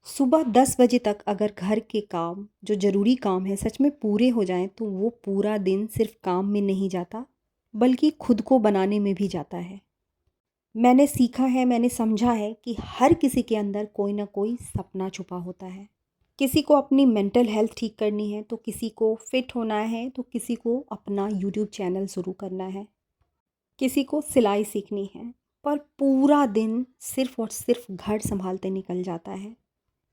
सुबह 10 बजे तक अगर घर के काम जो ज़रूरी काम है सच में पूरे हो जाएँ तो वो पूरा दिन सिर्फ़ काम में नहीं जाता, बल्कि खुद को बनाने में भी जाता है। मैंने सीखा है, मैंने समझा है कि हर किसी के अंदर कोई ना कोई सपना छुपा होता है। किसी को अपनी मेंटल हेल्थ ठीक करनी है, तो किसी को फिट होना है, तो किसी को अपना यूट्यूब चैनल शुरू करना है, किसी को सिलाई सीखनी है। पर पूरा दिन सिर्फ़ और सिर्फ़ घर सँभालते निकल जाता है।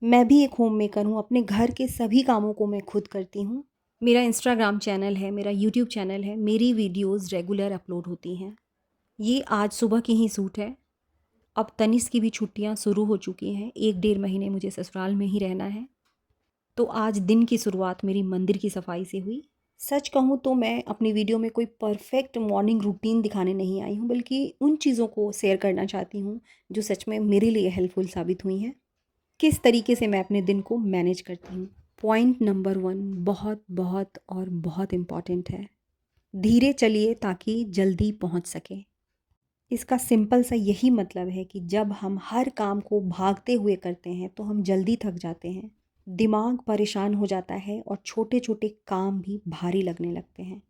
मैं भी एक होममेकर हूँ, अपने घर के सभी कामों को मैं खुद करती हूँ। मेरा इंस्टाग्राम चैनल है, मेरा यूट्यूब चैनल है, मेरी वीडियोज़ रेगुलर अपलोड होती हैं। ये आज सुबह की ही शूट है। अब तनिष्क की भी छुट्टियाँ शुरू हो चुकी हैं, 1 डेढ़ महीने मुझे ससुराल में ही रहना है। तो आज दिन की शुरुआत मेरी मंदिर की सफाई से हुई। सच कहूँ तो मैं अपनी वीडियो में कोई परफेक्ट मॉर्निंग रूटीन दिखाने नहीं आई हूँ, बल्कि उन चीज़ों को शेयर करना चाहती हूँ, जो सच में मेरे लिए हेल्पफुल साबित हुई हैं। किस तरीके से मैं अपने दिन को मैनेज करती हूँ। पॉइंट नंबर 1 बहुत बहुत और बहुत इम्पॉर्टेंट है। धीरे चलिए ताकि जल्दी पहुँच सकें। इसका सिंपल सा यही मतलब है कि जब हम हर काम को भागते हुए करते हैं तो हम जल्दी थक जाते हैं, दिमाग परेशान हो जाता है और छोटे छोटे काम भी भारी लगने लगते हैं।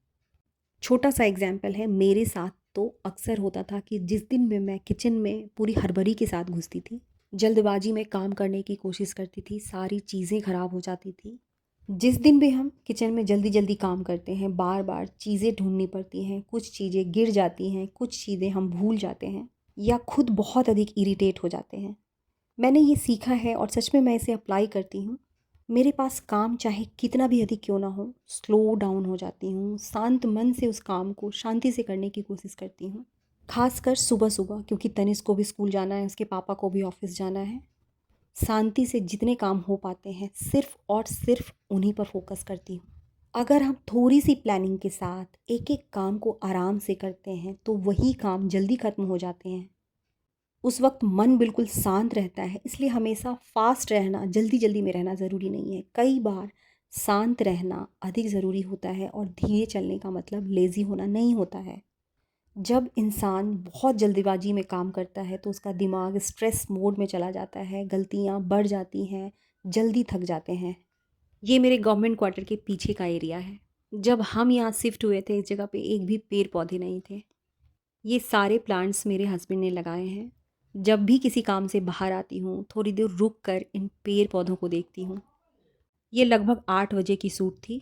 छोटा सा एग्जाम्पल है, मेरे साथ तो अक्सर होता था कि जिस दिन में मैं किचन में पूरी हड़बड़ी के साथ घुसती थी, जल्दबाजी में काम करने की कोशिश करती थी, सारी चीज़ें ख़राब हो जाती थी। जिस दिन भी हम किचन में जल्दी जल्दी काम करते हैं, बार बार चीज़ें ढूंढनी पड़ती हैं, कुछ चीज़ें गिर जाती हैं, कुछ चीज़ें हम भूल जाते हैं या खुद बहुत अधिक इरिटेट हो जाते हैं। मैंने ये सीखा है और सच में मैं इसे अप्लाई करती हूँ। मेरे पास काम चाहे कितना भी अधिक क्यों ना हो, स्लो डाउन हो जाती हूँ, शांत मन से उस काम को शांति से करने की कोशिश करती हूँ। खासकर सुबह-सुबह, क्योंकि तनिष्क को भी स्कूल जाना है, उसके पापा को भी ऑफ़िस जाना है। शांति से जितने काम हो पाते हैं, सिर्फ़ और सिर्फ़ उन्हीं पर फ़ोकस करती हूँ। अगर हम थोड़ी-सी प्लानिंग के साथ एक-एक काम को आराम से करते हैं, तो वही काम जल्दी ख़त्म हो जाते हैं। उस वक़्त मन बिल्कुल शांत रहता है, इसलिए हमेशा फ़ास्ट रहना, जल्दी-जल्दी में रहना ज़रूरी नहीं है। कई बार शांत रहना अधिक ज़रूरी होता है और धीरे चलने का मतलब लेज़ी होना नहीं होता है। जब इंसान बहुत जल्दबाजी में काम करता है तो उसका दिमाग स्ट्रेस मोड में चला जाता है, गलतियाँ बढ़ जाती हैं, जल्दी थक जाते हैं। ये मेरे गवर्नमेंट क्वार्टर के पीछे का एरिया है। जब हम यहाँ शिफ्ट हुए थे, इस जगह पे एक भी पेड़ पौधे नहीं थे। ये सारे प्लांट्स मेरे हस्बैंड ने लगाए हैं। जब भी किसी काम से बाहर आती हूँ, थोड़ी देर रुक कर इन पेड़ पौधों को देखती हूँ। ये लगभग 8 बजे की शूट थी।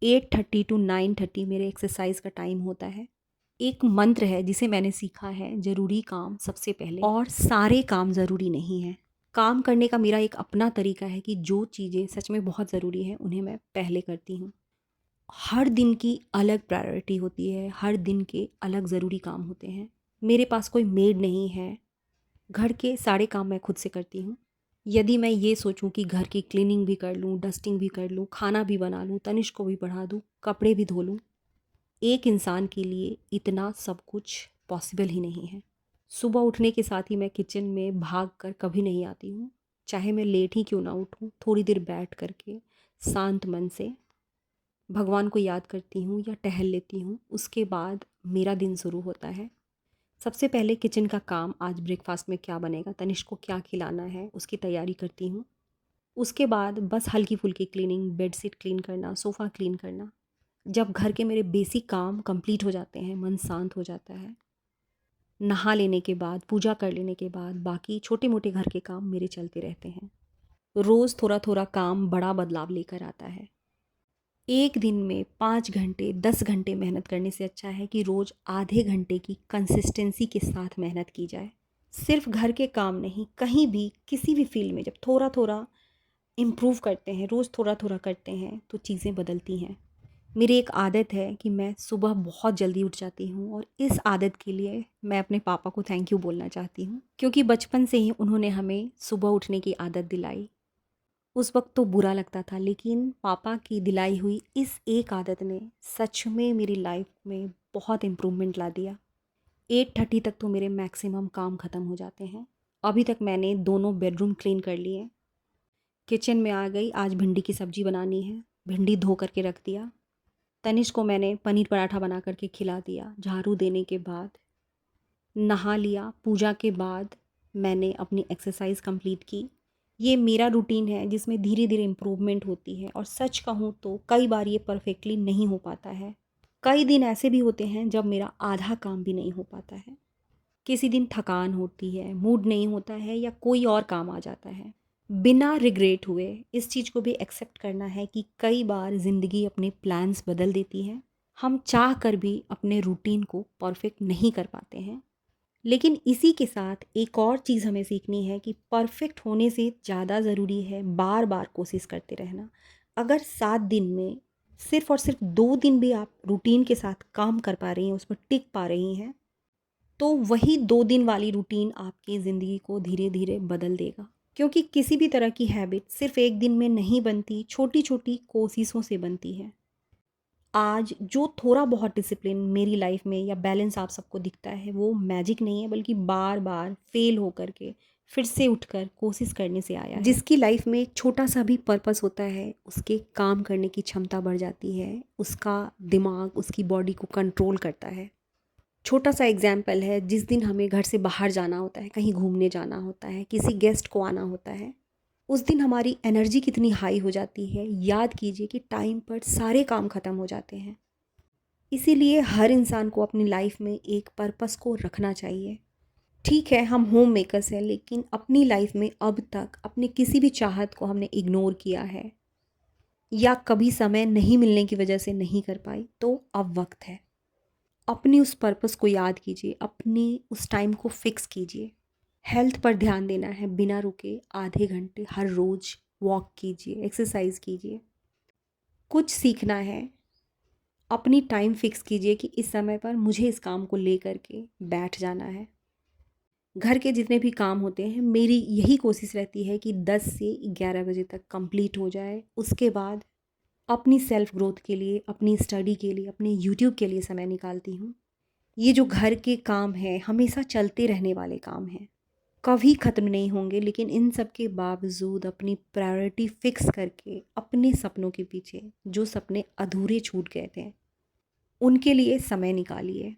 8:30 टू 9:30 मेरे एक्सरसाइज का टाइम होता है। एक मंत्र है जिसे मैंने सीखा है, ज़रूरी काम सबसे पहले और सारे काम ज़रूरी नहीं हैं। काम करने का मेरा एक अपना तरीका है कि जो चीज़ें सच में बहुत ज़रूरी हैं उन्हें मैं पहले करती हूँ। हर दिन की अलग प्रायोरिटी होती है, हर दिन के अलग ज़रूरी काम होते हैं। मेरे पास कोई मेड नहीं है, घर के सारे काम मैं खुद से करती हूँ। यदि मैं ये सोचूं कि घर की क्लीनिंग भी कर लूँ, डस्टिंग भी कर लूँ, खाना भी बना लूँ, तनिष्क को भी पढ़ा दूँ, कपड़े भी धो लूँ, एक इंसान के लिए इतना सब कुछ पॉसिबल ही नहीं है। सुबह उठने के साथ ही मैं किचन में भाग कर कभी नहीं आती हूँ। चाहे मैं लेट ही क्यों ना उठूँ, थोड़ी देर बैठ करके शांत मन से भगवान को याद करती हूँ या टहल लेती हूँ। उसके बाद मेरा दिन शुरू होता है। सबसे पहले किचन का काम, आज ब्रेकफास्ट में क्या बनेगा, तनिष्क को क्या खिलाना है, उसकी तैयारी करती हूँ। उसके बाद बस हल्की फुल्की क्लीनिंग, बेडशीट क्लीन करना, सोफ़ा क्लीन करना। जब घर के मेरे बेसिक काम कंप्लीट हो जाते हैं, मन शांत हो जाता है। नहा लेने के बाद, पूजा कर लेने के बाद बाकी छोटे मोटे घर के काम मेरे चलते रहते हैं। रोज़ थोड़ा थोड़ा काम बड़ा बदलाव लेकर आता है। एक दिन में 5 घंटे 10 घंटे मेहनत करने से अच्छा है कि रोज़ आधे घंटे की कंसिस्टेंसी के साथ मेहनत की जाए। सिर्फ घर के काम नहीं, कहीं भी किसी भी फील्ड में जब थोड़ा थोड़ा इम्प्रूव करते हैं, रोज़ थोड़ा थोड़ा करते हैं, तो चीज़ें बदलती हैं। मेरी एक आदत है कि मैं सुबह बहुत जल्दी उठ जाती हूँ और इस आदत के लिए मैं अपने पापा को थैंक यू बोलना चाहती हूँ, क्योंकि बचपन से ही उन्होंने हमें सुबह उठने की आदत दिलाई। उस वक्त तो बुरा लगता था, लेकिन पापा की दिलाई हुई इस एक आदत ने सच में मेरी लाइफ में बहुत इम्प्रूवमेंट ला दिया। 8:30 तक तो मेरे मैक्सिमम काम ख़त्म हो जाते हैं। अभी तक मैंने दोनों बेडरूम क्लीन कर लिए। किचन में आ गई, आज भिंडी की सब्ज़ी बनानी है, भिंडी धो करके रख दिया। तनिष्क को मैंने पनीर पराठा बना करके खिला दिया। झाड़ू देने के बाद नहा लिया। पूजा के बाद मैंने अपनी एक्सरसाइज कंप्लीट की। ये मेरा रूटीन है जिसमें धीरे धीरे इम्प्रूवमेंट होती है, और सच कहूँ तो कई बार ये परफेक्टली नहीं हो पाता है। कई दिन ऐसे भी होते हैं जब मेरा आधा काम भी नहीं हो पाता है। किसी दिन थकान होती है, मूड नहीं होता है, या कोई और काम आ जाता है। बिना रिग्रेट हुए इस चीज़ को भी एक्सेप्ट करना है कि कई बार ज़िंदगी अपने प्लान्स बदल देती है। हम चाह कर भी अपने रूटीन को परफेक्ट नहीं कर पाते हैं। लेकिन इसी के साथ एक और चीज़ हमें सीखनी है कि परफेक्ट होने से ज़्यादा ज़रूरी है बार बार कोशिश करते रहना। अगर 7 दिन में सिर्फ और सिर्फ 2 दिन भी आप रूटीन के साथ काम कर पा रही हैं, उस पर टिक पा रही हैं, तो वही 2 दिन वाली रूटीन आपकी ज़िंदगी को धीरे धीरे बदल देगा। क्योंकि किसी भी तरह की हैबिट सिर्फ एक दिन में नहीं बनती, छोटी छोटी कोशिशों से बनती है। आज जो थोड़ा बहुत डिसिप्लिन मेरी लाइफ में या बैलेंस आप सबको दिखता है, वो मैजिक नहीं है, बल्कि बार बार फेल हो करके फिर से उठकर कोशिश करने से आया है। जिसकी लाइफ में एक छोटा सा भी पर्पस होता है, उसके काम करने की क्षमता बढ़ जाती है, उसका दिमाग उसकी बॉडी को कंट्रोल करता है। छोटा सा एग्जाम्पल है, जिस दिन हमें घर से बाहर जाना होता है, कहीं घूमने जाना होता है, किसी गेस्ट को आना होता है, उस दिन हमारी एनर्जी कितनी हाई हो जाती है। याद कीजिए कि टाइम पर सारे काम ख़त्म हो जाते हैं। इसीलिए हर इंसान को अपनी लाइफ में एक पर्पस को रखना चाहिए। ठीक है, हम होम मेकर्स हैं, लेकिन अपनी लाइफ में अब तक अपने किसी भी चाहत को हमने इग्नोर किया है, या कभी समय नहीं मिलने की वजह से नहीं कर पाई, तो अब वक्त है। अपनी उस पर्पस को याद कीजिए, अपनी उस टाइम को फिक्स कीजिए। हेल्थ पर ध्यान देना है, बिना रुके आधे घंटे हर रोज़ वॉक कीजिए, एक्सरसाइज कीजिए। कुछ सीखना है, अपनी टाइम फिक्स कीजिए कि इस समय पर मुझे इस काम को ले करके बैठ जाना है। घर के जितने भी काम होते हैं, मेरी यही कोशिश रहती है कि 10 से 11 बजे तक कंप्लीट हो जाए। उसके बाद अपनी सेल्फ ग्रोथ के लिए, अपनी स्टडी के लिए, अपने यूट्यूब के लिए समय निकालती हूँ। ये जो घर के काम हैं, हमेशा चलते रहने वाले काम हैं, कभी ख़त्म नहीं होंगे। लेकिन इन सब के बावजूद अपनी प्रायोरिटी फ़िक्स करके अपने सपनों के पीछे, जो सपने अधूरे छूट गए थे, उनके लिए समय निकालिए।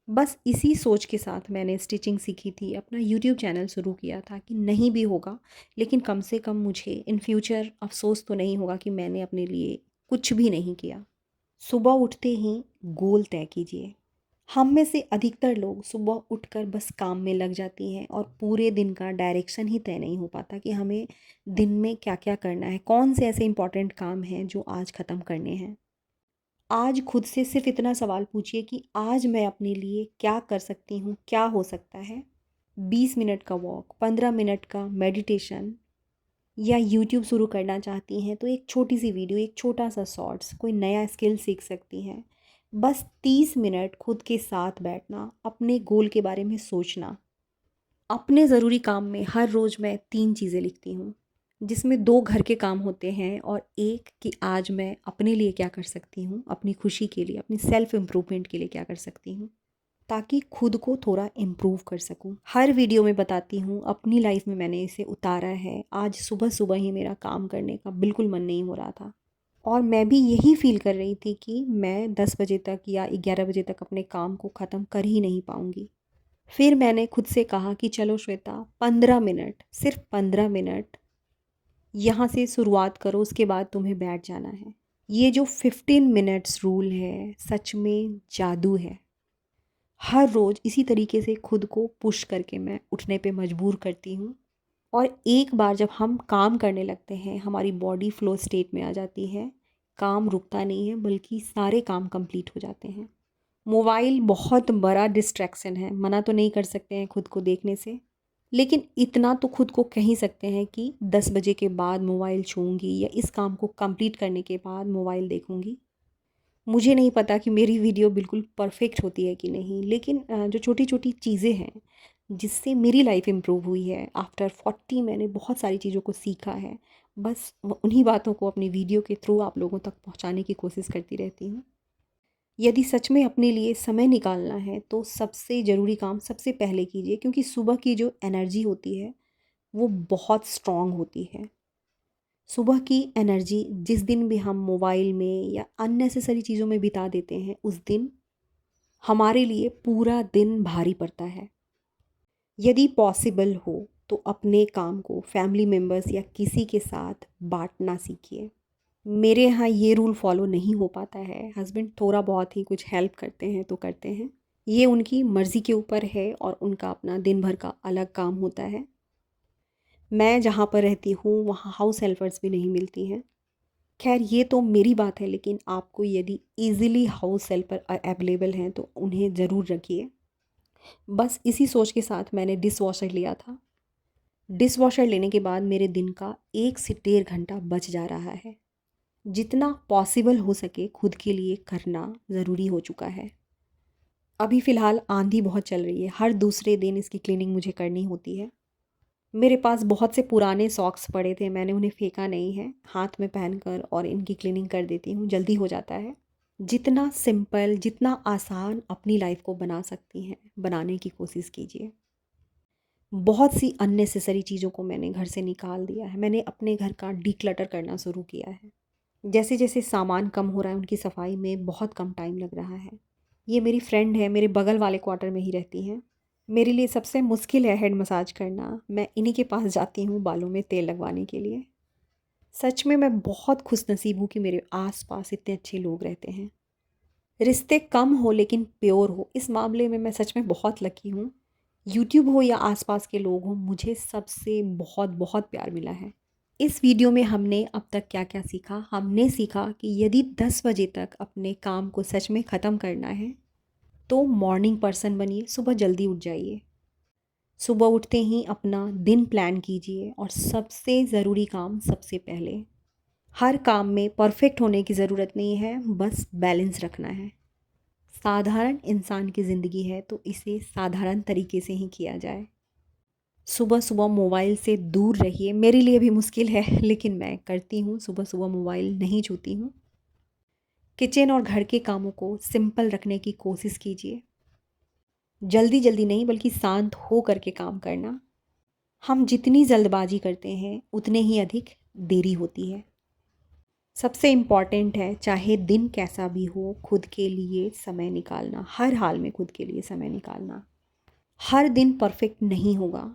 बस इसी सोच के साथ मैंने स्टिचिंग सीखी थी, अपना यूट्यूब चैनल शुरू किया था कि नहीं भी होगा, लेकिन कम से कम मुझे इन फ्यूचर अफ़सोस तो नहीं होगा कि मैंने अपने लिए कुछ भी नहीं किया। सुबह उठते ही गोल तय कीजिए। हम में से अधिकतर लोग सुबह उठकर बस काम में लग जाती हैं, और पूरे दिन का डायरेक्शन ही तय नहीं हो पाता कि हमें दिन में क्या क्या करना है, कौन से ऐसे इंपॉर्टेंट काम हैं जो आज ख़त्म करने हैं। आज खुद से सिर्फ इतना सवाल पूछिए कि आज मैं अपने लिए क्या कर सकती हूँ, क्या हो सकता है। 20 मिनट का वॉक, 15 मिनट का मेडिटेशन, या यूट्यूब शुरू करना चाहती हैं तो एक छोटी सी वीडियो, एक छोटा सा शॉर्ट्स, कोई नया स्किल सीख सकती हैं। बस 30 मिनट खुद के साथ बैठना, अपने गोल के बारे में सोचना। अपने ज़रूरी काम में हर रोज़ मैं 3 चीज़ें लिखती हूँ, जिसमें 2 घर के काम होते हैं, और एक कि आज मैं अपने लिए क्या कर सकती हूँ, अपनी खुशी के लिए, अपनी सेल्फ इम्प्रूवमेंट के लिए क्या कर सकती हूँ, ताकि खुद को थोड़ा इम्प्रूव कर सकूं। हर वीडियो में बताती हूँ, अपनी लाइफ में मैंने इसे उतारा है। आज सुबह सुबह ही मेरा काम करने का बिल्कुल मन नहीं हो रहा था, और मैं भी यही फील कर रही थी कि मैं 10 बजे तक या 11 बजे तक अपने काम को ख़त्म कर ही नहीं पाऊँगी। फिर मैंने खुद से कहा कि चलो श्वेता, 15 मिनट, सिर्फ 15 मिनट यहाँ से शुरुआत करो, उसके बाद तुम्हें बैठ जाना है। ये जो 15 मिनट्स रूल है, सच में जादू है। हर रोज़ इसी तरीके से खुद को पुश करके मैं उठने पे मजबूर करती हूँ, और एक बार जब हम काम करने लगते हैं, हमारी बॉडी फ्लो स्टेट में आ जाती है। काम रुकता नहीं है, बल्कि सारे काम कंप्लीट हो जाते हैं। मोबाइल बहुत बड़ा डिस्ट्रैक्शन है, मना तो नहीं कर सकते हैं खुद को देखने से, लेकिन इतना तो खुद को कह ही सकते हैं कि 10 बजे के बाद मोबाइल छूऊंगी, या इस काम को कंप्लीट करने के बाद मोबाइल देखूंगी। मुझे नहीं पता कि मेरी वीडियो बिल्कुल परफेक्ट होती है कि नहीं, लेकिन जो छोटी छोटी चीज़ें हैं जिससे मेरी लाइफ इम्प्रूव हुई है, आफ्टर 40 मैंने बहुत सारी चीज़ों को सीखा है। बस उन्हीं बातों को अपनी वीडियो के थ्रू आप लोगों तक पहुंचाने की कोशिश करती रहती हूँ। यदि सच में अपने लिए समय निकालना है, तो सबसे ज़रूरी काम सबसे पहले कीजिए, क्योंकि सुबह की जो एनर्जी होती है वो बहुत स्ट्रॉन्ग होती है। सुबह की एनर्जी जिस दिन भी हम मोबाइल में या अननेसेसरी चीज़ों में बिता देते हैं, उस दिन हमारे लिए पूरा दिन भारी पड़ता है। यदि पॉसिबल हो तो अपने काम को फैमिली मेम्बर्स या किसी के साथ बाँटना सीखिए। मेरे यहाँ ये रूल फ़ॉलो नहीं हो पाता है, हस्बैंड थोड़ा बहुत ही कुछ हेल्प करते हैं तो करते हैं। ये उनकी मर्ज़ी के ऊपर है और उनका अपना दिन भर का अलग काम होता है। मैं जहाँ पर रहती हूँ वहाँ हाउस हेल्पर्स भी नहीं मिलती हैं। ख़ैर ये तो मेरी बात है, लेकिन आपको यदि ईज़िली हाउस हेल्पर अवेलेबल हैं तो उन्हें ज़रूर रखिए। बस इसी सोच के साथ मैंने डिश वॉशर लिया था। डिश वॉशर लेने के बाद मेरे दिन का 1 से डेढ़ घंटा बच जा रहा है। जितना पॉसिबल हो सके खुद के लिए करना ज़रूरी हो चुका है। अभी फ़िलहाल आंधी बहुत चल रही है, हर दूसरे दिन इसकी क्लीनिंग मुझे करनी होती है। मेरे पास बहुत से पुराने सॉक्स पड़े थे, मैंने उन्हें फेंका नहीं है, हाथ में पहनकर और इनकी क्लीनिंग कर देती हूँ, जल्दी हो जाता है। जितना सिंपल, जितना आसान अपनी लाइफ को बना सकती हैं, बनाने की कोशिश कीजिए। बहुत सी अननेसेसरी चीज़ों को मैंने घर से निकाल दिया है, मैंने अपने घर का डिक्लटर करना शुरू किया है। जैसे जैसे सामान कम हो रहा है उनकी सफाई में बहुत कम टाइम लग रहा है। ये मेरी फ्रेंड है, मेरे बगल वाले क्वार्टर में ही रहती हैं। मेरे लिए सबसे मुश्किल है हेड मसाज करना, मैं इन्हीं के पास जाती हूँ बालों में तेल लगवाने के लिए। सच में मैं बहुत खुशनसीब हूँ कि मेरे आसपास इतने अच्छे लोग रहते हैं। रिश्ते कम हो लेकिन प्योर हो, इस मामले में मैं सच में बहुत लकी हूँ। यूट्यूब हो या आसपास के लोग हों, मुझे सबसे बहुत बहुत प्यार मिला है। इस वीडियो में हमने अब तक क्या क्या सीखा? हमने सीखा कि यदि 10 बजे तक अपने काम को सच में ख़त्म करना है तो मॉर्निंग पर्सन बनिए, सुबह जल्दी उठ जाइए। सुबह उठते ही अपना दिन प्लान कीजिए और सबसे ज़रूरी काम सबसे पहले। हर काम में परफेक्ट होने की ज़रूरत नहीं है, बस बैलेंस रखना है। साधारण इंसान की ज़िंदगी है तो इसे साधारण तरीके से ही किया जाए। सुबह सुबह मोबाइल से दूर रहिए, मेरे लिए भी मुश्किल है लेकिन मैं करती हूँ, सुबह सुबह मोबाइल नहीं छूती हूँ। किचन और घर के कामों को सिंपल रखने की कोशिश कीजिए। जल्दी जल्दी नहीं बल्कि शांत हो करके काम करना। हम जितनी जल्दबाजी करते हैं उतने ही अधिक देरी होती है। सबसे इम्पॉर्टेंट है, चाहे दिन कैसा भी हो, खुद के लिए समय निकालना, हर हाल में खुद के लिए समय निकालना। हर दिन परफेक्ट नहीं होगा,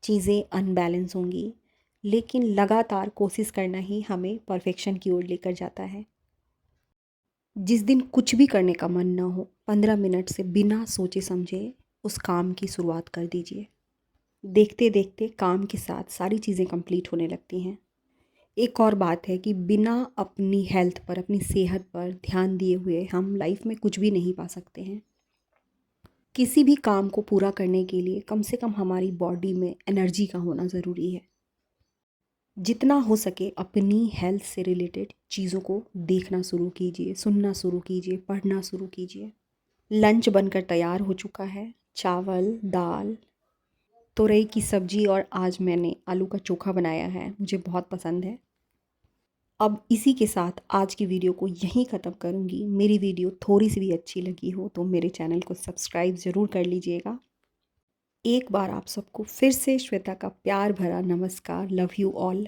चीज़ें अनबैलेंस होंगी, लेकिन लगातार कोशिश करना ही हमें परफेक्शन की ओर लेकर जाता है। जिस दिन कुछ भी करने का मन ना हो, 15 मिनट से बिना सोचे समझे उस काम की शुरुआत कर दीजिए। देखते देखते काम के साथ सारी चीज़ें कंप्लीट होने लगती हैं। एक और बात है कि बिना अपनी हेल्थ पर, अपनी सेहत पर ध्यान दिए हुए हम लाइफ में कुछ भी नहीं पा सकते हैं। किसी भी काम को पूरा करने के लिए कम से कम हमारी बॉडी में एनर्जी का होना ज़रूरी है। जितना हो सके अपनी हेल्थ से रिलेटेड चीज़ों को देखना शुरू कीजिए, सुनना शुरू कीजिए, पढ़ना शुरू कीजिए। लंच बनकर तैयार हो चुका है, चावल, दाल, तुरई की सब्ज़ी और आज मैंने आलू का चोखा बनाया है, मुझे बहुत पसंद है। अब इसी के साथ आज की वीडियो को यहीं ख़त्म करूँगी। मेरी वीडियो थोड़ी सी भी अच्छी लगी हो तो मेरे चैनल को सब्सक्राइब ज़रूर कर लीजिएगा। एक बार आप सबको फिर से श्वेता का प्यार भरा नमस्कार। Love you all.